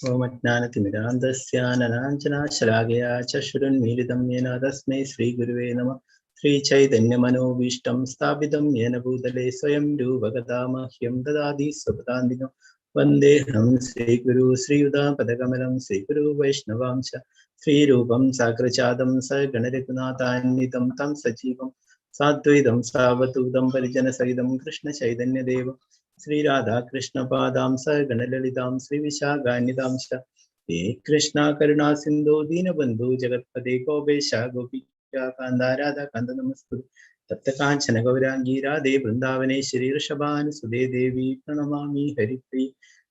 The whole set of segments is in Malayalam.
ओम अज्ञानतिमिरान्धस्य ज्ञानाञ्जनाशलाकया चक्षुरुन्मीलितं येन तस्मै श्रीगुरुवे नमः। श्रीचैतन्यमनोभीष्टं स्थापितं येन भूतले स्वयं रूपकदा मह्यं ददाति स्वपदान्तिनो। वन्देऽहं श्रीगुरु श्रीयुतापदकमलं श्रीगुरु वैष्णवांश श्रीरूपं साग्रजातं सगणरघुनाथान्वितं तं सजीवं साद्वैतं सावधूतं परिजनसहितं कृष्णचैतन्यदेवं श्रीराधा कृष्ण पादां सगणललितां श्रीविशाखान्वितां हे कृष्णा करुणा सिंधु दीनबंधु जगत्पते गोपेश गोपिका कान्ता राधा कान्त नमस्तुते तप्त कांचन गौरांगी राधे वृंदावनेश्वरी वृषभानुसुते देवी प्रणमामि हरिप्रिये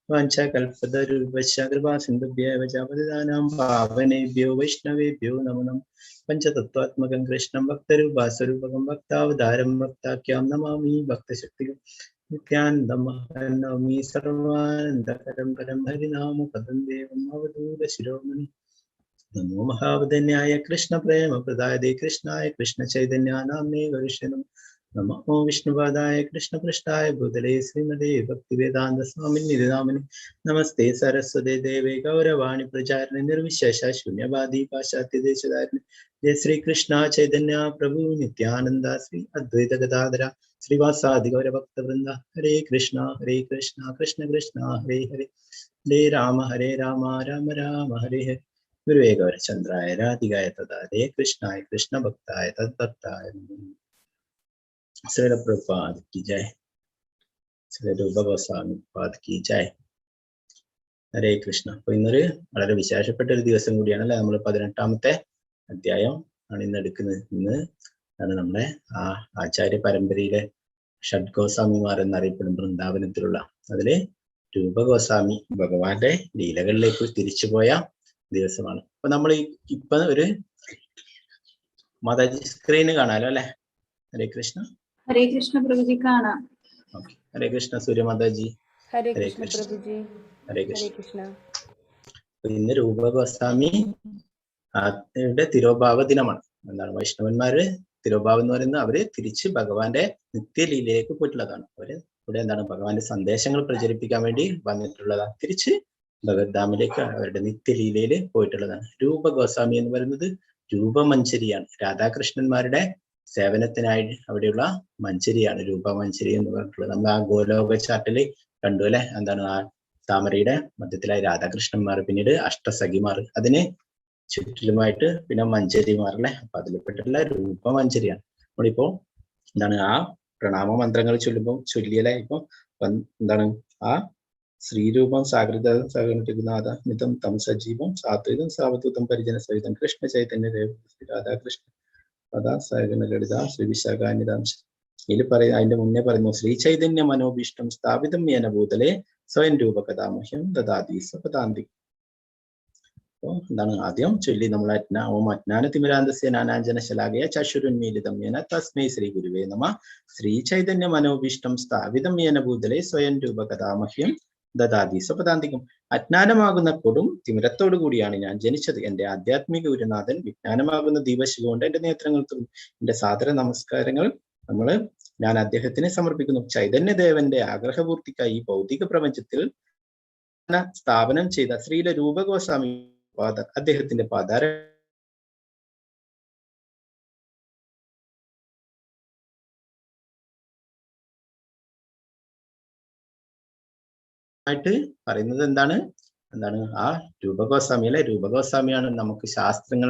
वाञ्छाकल्पतरुभ्यश्च कृपा सिन्धुभ्यः च पतितानां पावनेभ्यो वैष्णवेभ्यो नमो नमः। पञ्चतत्त्वात्मकं कृष्णं भक्तरूपास्वरूपकं भक्तावतारं भक्ताख्यां नमामि भक्तशक्तिकं नित्यानन्दमहं सर्वानन्दकरं परं हरिनाम पदं देवम् अवधूतशिरोमणि। नमो महावदन्याय कृष्णप्रेमप्रदाय कृष्णाय कृष्णचैतन्या नाम्ने गौरीशे नमो विष्णुपादाय कृष्णपृष्ठाय भूतले श्रीमते भक्तिवेदान्तस्वामिन्निधि नामिने नमस्ते सरस्वते देवे गौरवाणी प्रचारिणे निर्विशेष शून्यवादी पाश्चात्यदेशधारिणे जय श्री कृष्ण चैतन्य प्रभु नित्यानंद श्री अद्वैत गदाधर श्रीवासादि गौरभक्तवृंद हरे कृष्णा कृष्ण कृष्ण हरे हरे हरे राम राम राम हरे हरे। गुरुवे गौरचंद्राय राधिकाय तदारे कृष्णाय कृष्ण भक्ताय तद्भक्ताय श्रील प्रभुपाद की जय। श्री रूप गोस्वामी पाद की जय। ഹരേ കൃഷ്ണ. അപ്പൊ ഇന്നൊരു വളരെ വിശേഷപ്പെട്ട ഒരു ദിവസം കൂടിയാണല്ലേ. നമ്മൾ 18ാമത്തെ അധ്യായം ആണ് ഇന്ന് എടുക്കുന്നത്. ഇന്ന് ആണ് നമ്മുടെ ആ ആചാര്യ പരമ്പരയിലെ ഷഡ്ഗോസ്വാമിമാർ എന്നറിയപ്പെടും വൃന്ദാവനത്തിലുള്ള അതില് രൂപഗോസ്വാമി ഭഗവാന്റെ ലീലകളിലേക്ക് തിരിച്ചുപോയ ദിവസമാണ്. അപ്പൊ നമ്മൾ ഇപ്പൊ ഒരു മാതാജി സ്ക്രീന് കാണാലോ അല്ലെ. ഹരേ കൃഷ്ണ. ഹരേ കൃഷ്ണ പ്രഭുജി കാണാം. ഹരേ കൃഷ്ണ സൂര്യമാതാജി. ഹരേ കൃഷ്ണ പ്രഭുജി. ഹരേ ഹരേ കൃഷ്ണ. കൃഷ്ണ. ഇന്ന് രൂപഗോസ്വാമി തിരോഭാവ ദിനമാണ്. എന്താണ് വൈഷ്ണവന്മാര് തിരോഭാവം എന്ന് പറയുന്നത് അവര് തിരിച്ച് ഭഗവാന്റെ നിത്യലീലയിലേക്ക് പോയിട്ടുള്ളതാണ്. അവര് ഇവിടെ എന്താണ് ഭഗവാന്റെ സന്ദേശങ്ങൾ പ്രചരിപ്പിക്കാൻ വേണ്ടി വന്നിട്ടുള്ളതാണ്. തിരിച്ച് ഭഗവദ്ധാമിലേക്ക് അവരുടെ നിത്യലീലയില് പോയിട്ടുള്ളതാണ്. രൂപഗോസ്വാമി എന്ന് പറയുന്നത് രൂപമഞ്ചരിയാണ്. രാധാകൃഷ്ണന്മാരുടെ സേവനത്തിനായി അവിടെയുള്ള മഞ്ചരിയാണ് രൂപമഞ്ചരി എന്ന് പറഞ്ഞിട്ടുള്ളത്. നമ്മൾ ആ ഗോലോക ചാർട്ടില് കണ്ടു അല്ലെ. എന്താണ് ആ താമരയുടെ മധ്യത്തിലായി രാധാകൃഷ്ണന്മാർ, പിന്നീട് അഷ്ടസഖിമാർ, അതിന് ചുറ്റിലുമായിട്ട് പിന്നെ മഞ്ചരിമാർ അല്ലെ. അപ്പൊ അതിൽപ്പെട്ടുള്ള രൂപമഞ്ചരിയാണ്. നമ്മളിപ്പോ എന്താണ് ആ പ്രണാമ മന്ത്രങ്ങൾ ചൊല്ലിയല്ലേ. ഇപ്പൊ എന്താണ് ആ ശ്രീരൂപം സാഗൃതം സഹനനാഥ മിതം തം സജീവം സാത്വികം സാവധൂതം പരിജന സഹിതം കൃഷ്ണ ചൈതന്യ ദേവ രാധാകൃഷ്ണ പദാ സഹന ലളിത ശ്രീ വിശാഖാന്യതാംശ. ഇതിൽ അതിന്റെ മുന്നേ പറയുന്നു ശ്രീ ചൈതന്യ മനോഭീഷ്ടം സ്ഥാപിതം യേന ഭൂതലെ സ്വയം രൂപകഥാമഹ്യം ദദാതി സ്വപദാന്തി. അപ്പൊ എന്താണ് ആദ്യം ചൊല്ലി നമ്മൾ ഓം അജ്ഞാനതിമിരാന്തസ്യ ജ്ഞാനാഞ്ജന ശലാകയ ചക്ഷുരുന്മീലിതം യേന തസ്മൈ ശ്രീ ഗുരുവേ നമഃ. ശ്രീ ചൈതന്യ മനോഭീഷ്ടം സ്ഥാപിതം യേന ഭൂതലെ സ്വയം രൂപകഥാമഹ്യം ദദാതി സ്വപദാന്തികം. അജ്ഞാനമാകുന്ന കൊടും തിമിരത്തോടു കൂടിയാണ് ഞാൻ ജനിച്ചത്. എന്റെ ആധ്യാത്മിക ഗുരുനാഥൻ വിജ്ഞാനമാകുന്ന ദീപശിഖ കൊണ്ട് എന്റെ നേത്രങ്ങൾ തുറന്നു. എന്റെ സാദര നമസ്കാരങ്ങൾ ഞാൻ അദ്ദേഹത്തിന് സമർപ്പിക്കുന്നു. ചൈതന്യദേവന്റെ ആഗ്രഹപൂർത്തിക്കായി ഈ ഭൗതിക പ്രപഞ്ചത്തിൽ സ്ഥാപനം ചെയ്ത ശ്രീല രൂപഗോസ്വാമി അദ്ദേഹത്തിന്റെ പാദാര ആയിട്ട് പറയുന്നത് എന്താണ് ആ രൂപഗോസ്വാമി അല്ലെ. രൂപഗോസ്വാമിയാണ് നമുക്ക് ശാസ്ത്രങ്ങൾ